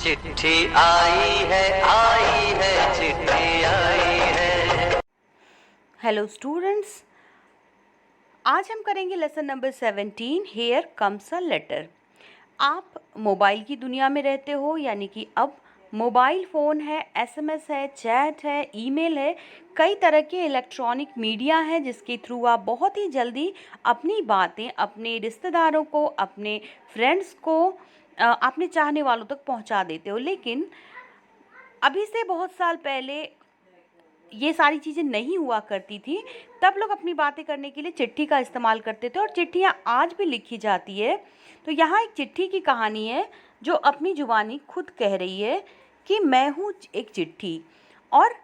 चिट्ठी आई है चिट्ठी आई है। हेलो स्टूडेंट्स, आज हम करेंगे lesson number 17 here comes a letter. आप मोबाइल की दुनिया में रहते हो, यानी कि अब मोबाइल फ़ोन है, एसएमएस है, चैट है, ईमेल है, कई तरह के इलेक्ट्रॉनिक मीडिया है जिसके थ्रू आप बहुत ही जल्दी अपनी बातें अपने रिश्तेदारों को, अपने फ्रेंड्स को, अपने चाहने वालों तक पहुंचा देते हो। लेकिन अभी से बहुत साल पहले ये सारी चीज़ें नहीं हुआ करती थी। तब लोग अपनी बातें करने के लिए चिट्ठी का इस्तेमाल करते थे और चिट्ठियाँ आज भी लिखी जाती है। तो यहाँ एक चिट्ठी की कहानी है जो अपनी जुबानी खुद कह रही है कि मैं हूँ एक चिट्ठी, और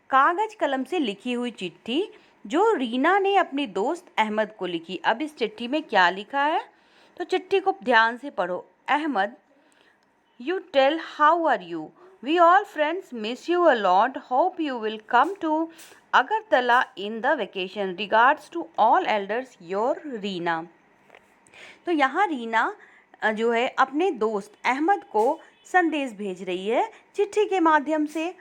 कागज़ कलम से लिखी हुई चिट्ठी जो रीना ने अपनी दोस्त अहमद को लिखी। अब इस चिट्ठी में क्या लिखा है, तो चिट्ठी को ध्यान से पढ़ो। Ahmad, you tell how are you? We all friends miss you a lot. Hope you will come to Agartala in the vacation. Regards to all elders, your Reena. तो यहाँ रीना जो है अपने दोस्त अहमद को संदेश भेज रही है चिट्ठी के माध्यम से।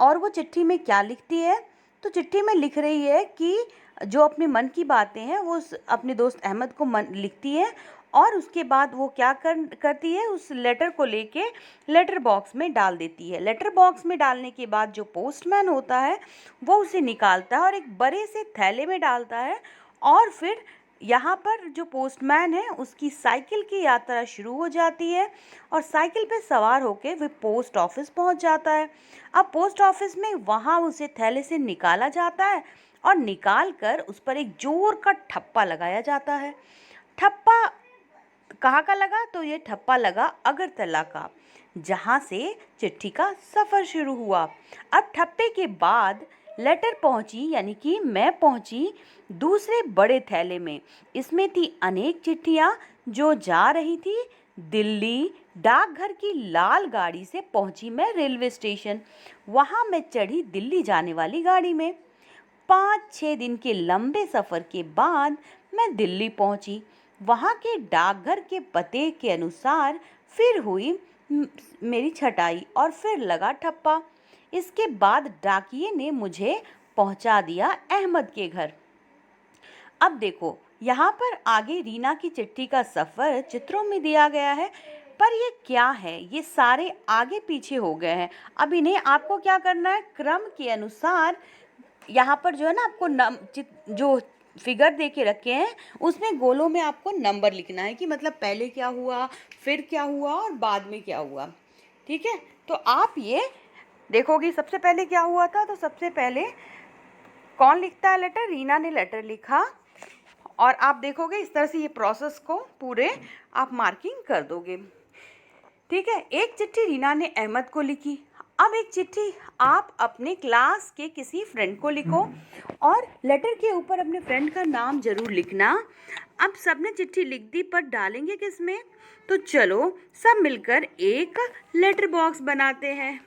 और वो चिट्ठी में क्या लिखती है, तो चिट्ठी में लिख रही है कि जो अपने मन की बातें हैं वो अपने दोस्त अहमद को लिखती है, और उसके बाद वो क्या करती है, उस लेटर को लेके लेटर बॉक्स में डाल देती है। लेटर बॉक्स में डालने के बाद जो पोस्टमैन होता है वो उसे निकालता है और एक बड़े से थैले में डालता है। और फिर यहाँ पर जो पोस्टमैन है उसकी साइकिल की यात्रा शुरू हो जाती है और साइकिल पे सवार होकर वह पोस्ट ऑफिस पहुँच जाता है। अब पोस्ट ऑफिस में वहाँ उसे थैले से निकाला जाता है और निकाल कर उस पर एक जोर का ठप्पा लगाया जाता है। ठप्पा कहाँ का लगा, तो ये ठप्पा लगा अगरतला का, जहाँ से चिट्ठी का सफ़र शुरू हुआ। अब ठप्पे के बाद लेटर पहुँची, यानी कि मैं पहुँची दूसरे बड़े थैले में। इसमें थी अनेक चिट्ठियाँ जो जा रही थी दिल्ली। डाकघर की लाल गाड़ी से पहुँची मैं रेलवे स्टेशन। वहाँ मैं चढ़ी दिल्ली जाने वाली गाड़ी में। 5-6 दिन के लंबे सफ़र के बाद मैं दिल्ली पहुँची। वहाँ के डाकघर के पते के अनुसार फिर हुई मेरी छटाई और फिर लगा ठप्पा। इसके बाद डाकिये ने मुझे पहुँचा दिया अहमद के घर। अब देखो, यहाँ पर आगे रीना की चिट्ठी का सफ़र चित्रों में दिया गया है, पर ये क्या है, ये सारे आगे पीछे हो गए हैं। अब इन्हें आपको क्या करना है, क्रम के अनुसार यहाँ पर जो है ना, आपको जो फिगर दे के रखे हैं उसमें गोलों में आपको नंबर लिखना है कि मतलब पहले क्या हुआ, फिर क्या हुआ और बाद में क्या हुआ। ठीक है, तो आप ये देखोगे सबसे पहले क्या हुआ था। तो सबसे पहले कौन लिखता है लेटर, रीना ने लेटर लिखा, और आप देखोगे इस तरह से ये प्रोसेस को पूरे आप मार्किंग कर दोगे। ठीक है, एक चिट्ठी रीना ने अहमद को लिखी। अब एक चिट्ठी आप अपने क्लास के किसी फ्रेंड को लिखो और लेटर के ऊपर अपने फ्रेंड का नाम ज़रूर लिखना। अब सबने चिट्ठी लिख दी, पर डालेंगे किस में, तो चलो सब मिलकर एक लेटर बॉक्स बनाते हैं।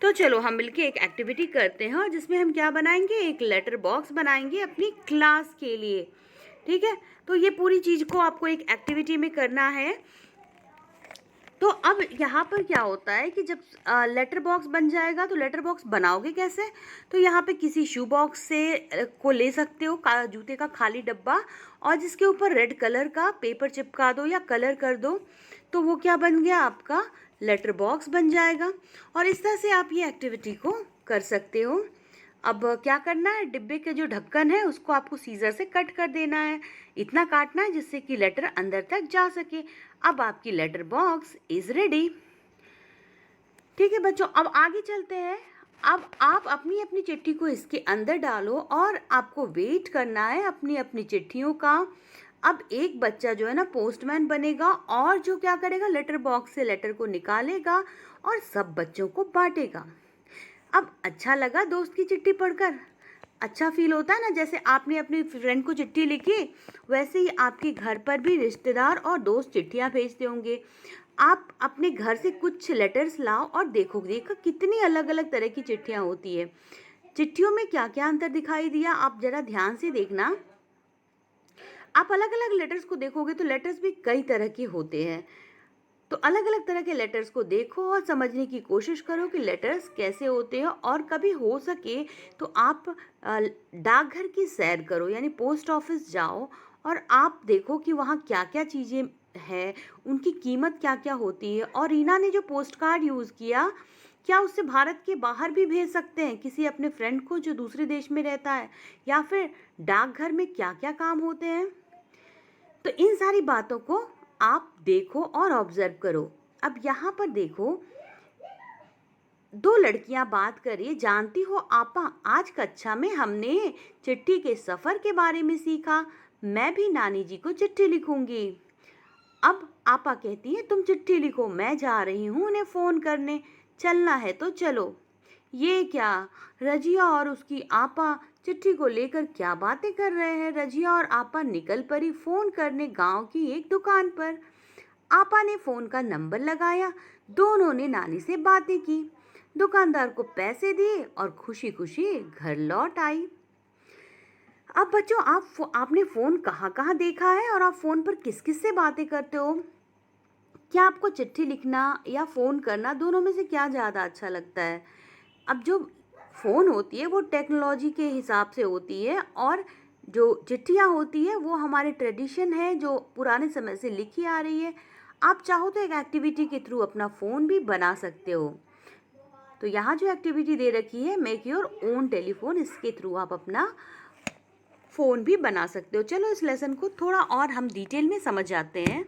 तो चलो हम मिलकर एक एक्टिविटी करते हैं और जिसमें हम क्या बनाएंगे, एक लेटर बॉक्स बनाएंगे अपनी क्लास के लिए। ठीक है, तो ये पूरी चीज़ को आपको एक एक्टिविटी में करना है। तो अब यहाँ पर क्या होता है कि जब लेटर बॉक्स बन जाएगा तो लेटर बॉक्स बनाओगे कैसे, तो यहाँ पे किसी शू बॉक्स से को ले सकते हो, जूते का खाली डब्बा, और जिसके ऊपर रेड कलर का पेपर चिपका दो या कलर कर दो, तो वो क्या बन गया, आपका लेटर बॉक्स बन जाएगा। और इस तरह से आप ये एक्टिविटी को कर सकते हो। अब क्या करना है, डिब्बे के जो ढक्कन है उसको आपको सीजर से कट कर देना है। इतना काटना है जिससे कि लेटर अंदर तक जा सके। अब आपकी लेटर बॉक्स इज़ रेडी। ठीक है बच्चों, अब आगे चलते हैं। अब आप अपनी अपनी चिट्ठी को इसके अंदर डालो और आपको वेट करना है अपनी अपनी चिट्ठियों का। अब एक बच्चा जो है ना पोस्टमैन बनेगा और जो क्या करेगा, लेटर बॉक्स से लेटर को निकालेगा और सब बच्चों को बांटेगा। अब अच्छा लगा दोस्त की चिट्ठी पढ़कर, अच्छा फील होता है ना, जैसे आपने अपनी फ्रेंड को चिट्ठी लिखी वैसे ही आपके घर पर भी रिश्तेदार और दोस्त चिट्ठियाँ भेजते होंगे। आप अपने घर से कुछ लेटर्स लाओ और देखो कितनी अलग अलग तरह की चिट्ठियाँ होती है। चिट्ठियों में क्या क्या अंतर दिखाई दिया, आप ज़रा ध्यान से देखना। आप अलग अलग लेटर्स को देखोगे तो लेटर्स भी कई तरह के होते हैं। तो अलग अलग तरह के लेटर्स को देखो और समझने की कोशिश करो कि लेटर्स कैसे होते हैं, और कभी हो सके तो आप डाकघर की सैर करो, यानी पोस्ट ऑफिस जाओ और आप देखो कि वहाँ क्या क्या चीज़ें हैं, उनकी कीमत क्या क्या होती है। और रीना ने जो पोस्ट कार्ड यूज़ किया, क्या उससे भारत के बाहर भी भेज सकते हैं किसी अपने फ्रेंड को जो दूसरे देश में रहता है, या फिर डाकघर में क्या क्या काम होते हैं। तो इन सारी बातों को आप देखो और ऑब्जर्व करो। अब यहाँ पर देखो, दो लड़कियां बात करिए। जानती हो आपा, आज कक्षा में हमने चिट्ठी के सफ़र के बारे में सीखा। मैं भी नानी जी को चिट्ठी लिखूंगी। अब आपा कहती है, तुम चिट्ठी लिखो, मैं जा रही हूँ उन्हें फ़ोन करने। चलना है तो चलो। ये क्या, रजिया और उसकी आपा चिट्ठी को लेकर क्या बातें कर रहे हैं। रजिया और आपा निकल पड़ी फ़ोन करने गांव की एक दुकान पर। आपा ने फ़ोन का नंबर लगाया, दोनों ने नानी से बातें की, दुकानदार को पैसे दिए और खुशी खुशी घर लौट आई। अब बच्चों, आपने फ़ोन कहाँ कहाँ देखा है, और आप फ़ोन पर किस किस से बातें करते हो? क्या आपको चिट्ठी लिखना या फ़ोन करना, दोनों में से क्या ज़्यादा अच्छा लगता है? अब जो फ़ोन होती है वो टेक्नोलॉजी के हिसाब से होती है, और जो चिट्ठियाँ होती है वो हमारे ट्रेडिशन है जो पुराने समय से लिखी आ रही है। आप चाहो तो एक एक्टिविटी के थ्रू अपना फ़ोन भी बना सकते हो। तो यहाँ जो एक्टिविटी दे रखी है, मेक योर ओन टेलीफोन, इसके थ्रू आप अपना फ़ोन भी बना सकते हो। चलो इस लेसन को थोड़ा और हम डिटेल में समझ जाते हैं।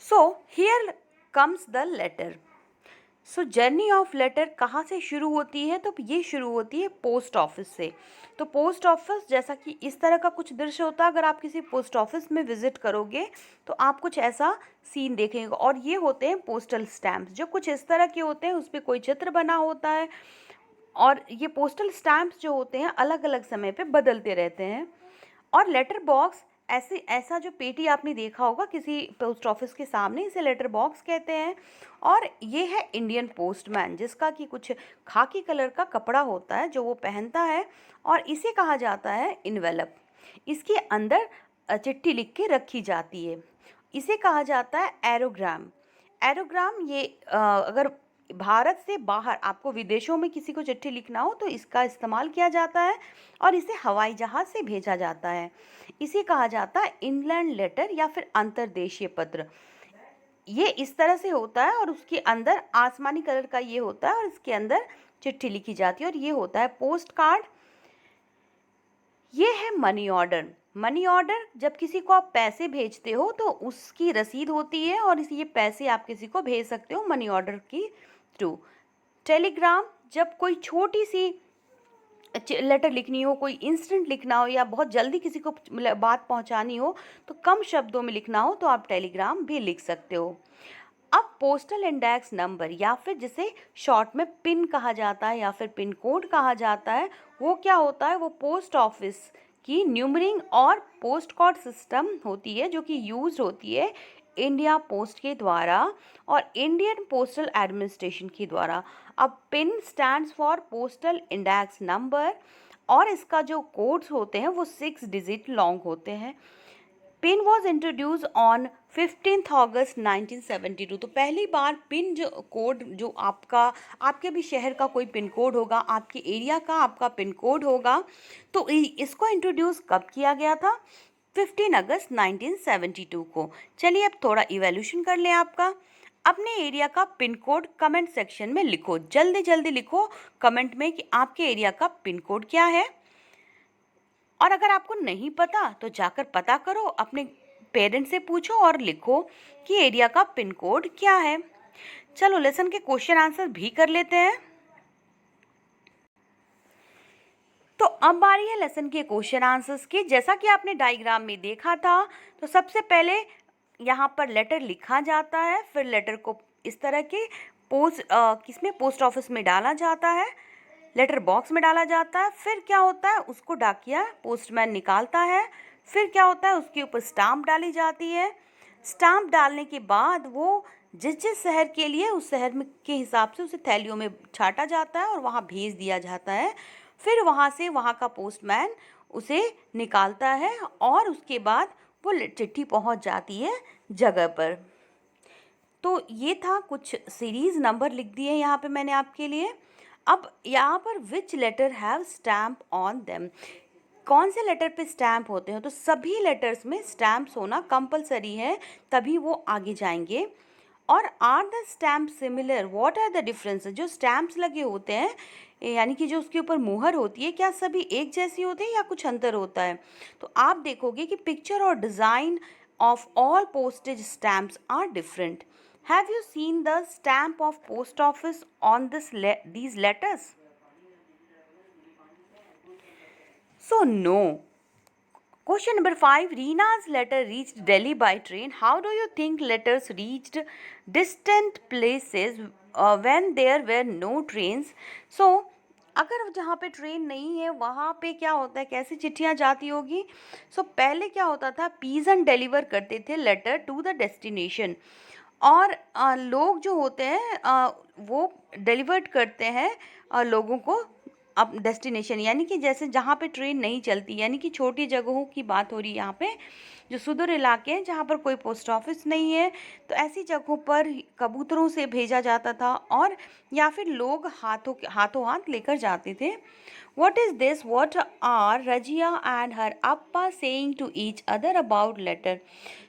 So here comes the letter. So journey of letter कहाँ से शुरू होती है? तो ये शुरू होती है पोस्ट ऑफिस से। तो पोस्ट ऑफिस जैसा कि इस तरह का कुछ दृश्य होता है। अगर आप किसी पोस्ट ऑफिस में विजिट करोगे तो आप कुछ ऐसा सीन देखेंगे, और ये होते हैं पोस्टल स्टैम्प्स, जो कुछ इस तरह के होते हैं, उस पर कोई चित्र बना होता है। और ये पोस्टल स्टैम्प्स जो होते हैं अलग अलग समय पे बदलते रहते हैं। और लेटर बॉक्स, ऐसा जो पेटी आपने देखा होगा किसी पोस्ट ऑफिस के सामने, इसे लेटर बॉक्स कहते हैं। और ये है इंडियन पोस्टमैन, जिसका कि कुछ खाकी कलर का कपड़ा होता है जो वो पहनता है, और इसे कहा जाता है इनवेलप। इसके अंदर चिट्ठी लिख के रखी जाती है। इसे कहा जाता है एरोग्राम। एरोग्राम ये अगर भारत से बाहर आपको विदेशों में किसी को चिट्ठी लिखना हो तो इसका इस्तेमाल किया जाता है, और इसे हवाई जहाज़ से भेजा जाता है। इसे कहा जाता है इनलैंड लेटर या फिर अंतर्देशीय पत्र। ये इस तरह से होता है, और उसके अंदर आसमानी कलर का ये होता है, और इसके अंदर चिट्ठी लिखी जाती है, और ये होता है पोस्ट कार्ड। ये है मनी ऑर्डर। मनी ऑर्डर, जब किसी को आप पैसे भेजते हो तो उसकी रसीद होती है, और ये पैसे आप किसी को भेज सकते हो मनी ऑर्डर की थ्रू। टेलीग्राम, जब कोई छोटी सी लेटर लिखनी हो, कोई इंस्टेंट लिखना हो, या बहुत जल्दी किसी को बात पहुंचानी हो, तो कम शब्दों में लिखना हो तो आप टेलीग्राम भी लिख सकते हो। अब पोस्टल इंडेक्स नंबर, या फिर जिसे शॉर्ट में पिन कहा जाता है या फिर पिन कोड कहा जाता है, वो क्या होता है? वो पोस्ट ऑफिस की न्यूमरिंग और पोस्ट कोड सिस्टम होती है, जो कि यूज होती है इंडिया पोस्ट के द्वारा और इंडियन पोस्टल एडमिनिस्ट्रेशन के द्वारा। अब pin stands for postal index number, और इसका जो कोड्स होते हैं वो 6 डिजिट लॉन्ग होते हैं। पिन वॉज इंट्रोड्यूस ऑन 15 अगस्त 1972। तो पहली बार पिन जो कोड, जो आपके भी शहर का कोई पिन कोड होगा, आपके एरिया का आपका पिन कोड होगा, तो इसको इंट्रोड्यूस कब किया गया था? 15 अगस्त 1972 को। चलिए अब थोड़ा इवैल्यूएशन कर लें आपका। अपने एरिया का पिन कोड कमेंट सेक्शन में लिखो, जल्दी जल्दी लिखो कमेंट में कि आपके एरिया का पिन कोड क्या है। और अगर आपको नहीं पता तो जाकर पता करो, अपने पेरेंट्स से पूछो और लिखो कि एरिया का पिन कोड क्या है। चलो लेसन के क्वेश्चन आंसर भी कर लेते हैं। तो अब बारी है लेसन के क्वेश्चन आंसर्स की। जैसा कि आपने डायग्राम में देखा था, तो सबसे पहले यहाँ पर लेटर लिखा जाता है, फिर लेटर को इस तरह के पोस्ट ऑफिस में डाला जाता है, लेटर बॉक्स में डाला जाता है। फिर क्या होता है? उसको डाकिया पोस्टमैन निकालता है। फिर क्या होता है? उसके ऊपर स्टाम्प डाली जाती है। स्टाम्प डालने के बाद वो जिस जिस शहर के लिए, उस शहर में के हिसाब से उसे थैलियों में छाटा जाता है और वहाँ भेज दिया जाता है। फिर वहाँ से वहाँ का पोस्टमैन उसे निकालता है, और उसके बाद वो चिट्ठी पहुंच जाती है जगह पर। तो ये था, कुछ सीरीज़ नंबर लिख दिए यहाँ पे मैंने आपके लिए। अब यहाँ पर which letter have stamp on them, कौन से लेटर पे स्टैम्प होते हैं? तो सभी लेटर्स में स्टैम्प्स होना कंपलसरी है, तभी वो आगे जाएंगे। और are the stamp similar, what are the differences? जो स्टैम्प्स लगे होते हैं, यानी कि जो उसके ऊपर मुहर होती है, क्या सभी एक जैसी होती है या कुछ अंतर होता है? तो आप देखोगे कि पिक्चर और design of all postage stamps are different. Have you seen the stamp of post office on these letters? So no. Question number 5. Reena's letter reached Delhi by train. How do you think letters reached distant places when there were no trains? So, अगर जहाँ पे train नहीं है वहाँ पे क्या होता है, कैसे चिट्ठियाँ जाती होगी? पहले क्या होता था, पीजन डिलीवर करते थे लेटर टू द डेस्टिनेशन, और लोग जो होते हैं वो डिलीवर्ड करते हैं लोगों को अब डेस्टिनेशन, यानी कि जैसे जहाँ पे ट्रेन नहीं चलती, यानी कि छोटी जगहों की बात हो रही है यहाँ पे, जो सुदूर इलाके हैं जहाँ पर कोई पोस्ट ऑफिस नहीं है, तो ऐसी जगहों पर कबूतरों से भेजा जाता था, और या फिर लोग हाथों हाथ लेकर जाते थे। What is this? What are Rajia and her Appa saying to each other about letter?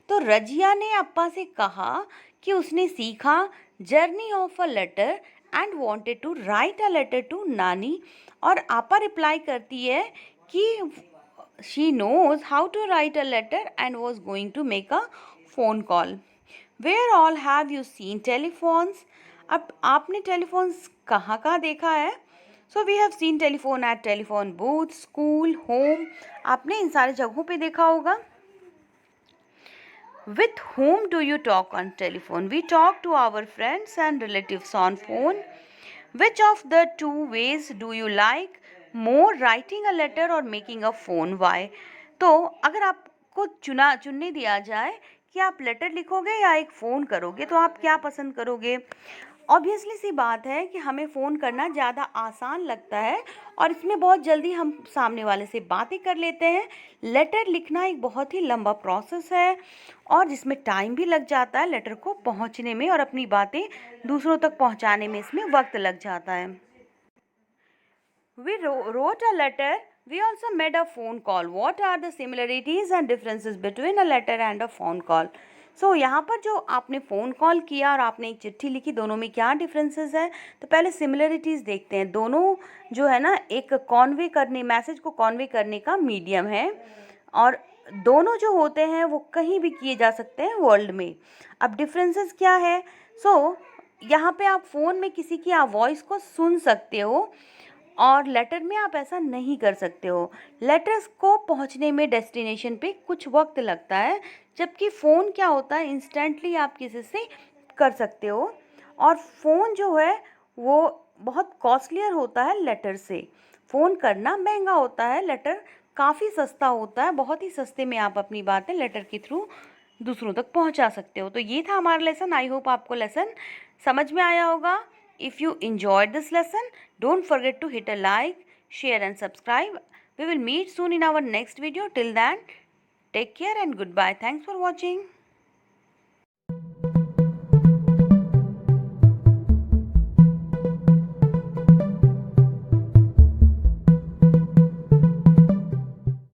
तो रजिया ने अप्पा से कहा कि उसने सीखा journey of a letter and wanted to write a letter to नानी, और आपा रिप्लाई करती है कि she knows how to write a letter and was going to make a phone call. Where all have you seen telephones? अब आपने telephones कहाँ कहाँ देखा है? So we have seen telephone at telephone booth, school, home, आपने इन सारे जगहों पे देखा होगा। With whom do you talk on telephone? We talk to our friends and relatives on phone. Which of the two ways do you like more, writing a letter or making a phone? Why? तो अगर आपको चुनने दिया जाए कि आप letter लिखोगे या एक फ़ोन करोगे, तो आप क्या पसंद करोगे? ऑब्वियसली सी बात है कि हमें फ़ोन करना ज़्यादा आसान लगता है, और इसमें बहुत जल्दी हम सामने वाले से बातें कर लेते हैं। लेटर लिखना एक बहुत ही लंबा प्रोसेस है, और जिसमें टाइम भी लग जाता है लेटर को पहुंचने में, और अपनी बातें दूसरों तक पहुंचाने में इसमें वक्त लग जाता है। We wrote a letter. We also made a phone call. What are the similarities and differences between a letter and a phone call? यहाँ पर जो आपने फ़ोन कॉल किया और आपने एक चिट्ठी लिखी, दोनों में क्या डिफरेंसेस है? तो पहले सिमिलरिटीज़ देखते हैं। दोनों जो है ना, एक मैसेज को कॉन्वे करने का मीडियम है, और दोनों जो होते हैं वो कहीं भी किए जा सकते हैं वर्ल्ड में। अब डिफरेंसेस क्या है? यहाँ पे आप फ़ोन में किसी की वॉइस को सुन सकते हो, और लेटर में आप ऐसा नहीं कर सकते हो। लेटर्स को पहुंचने में डेस्टिनेशन पे कुछ वक्त लगता है, जबकि फ़ोन क्या होता है, इंस्टेंटली आप किसी से कर सकते हो, और फ़ोन जो है वो बहुत कॉस्टलियर होता है लेटर से। फ़ोन करना महंगा होता है, लेटर काफ़ी सस्ता होता है, बहुत ही सस्ते में आप अपनी बातें लेटर के थ्रू दूसरों तक पहुंचा सकते हो। तो ये था हमारा लेसन। आई होप आपको लेसन समझ में आया होगा। If you enjoyed this lesson, don't forget to hit a like, share and subscribe. We will meet soon in our next video. Till then, take care and goodbye. Thanks for watching.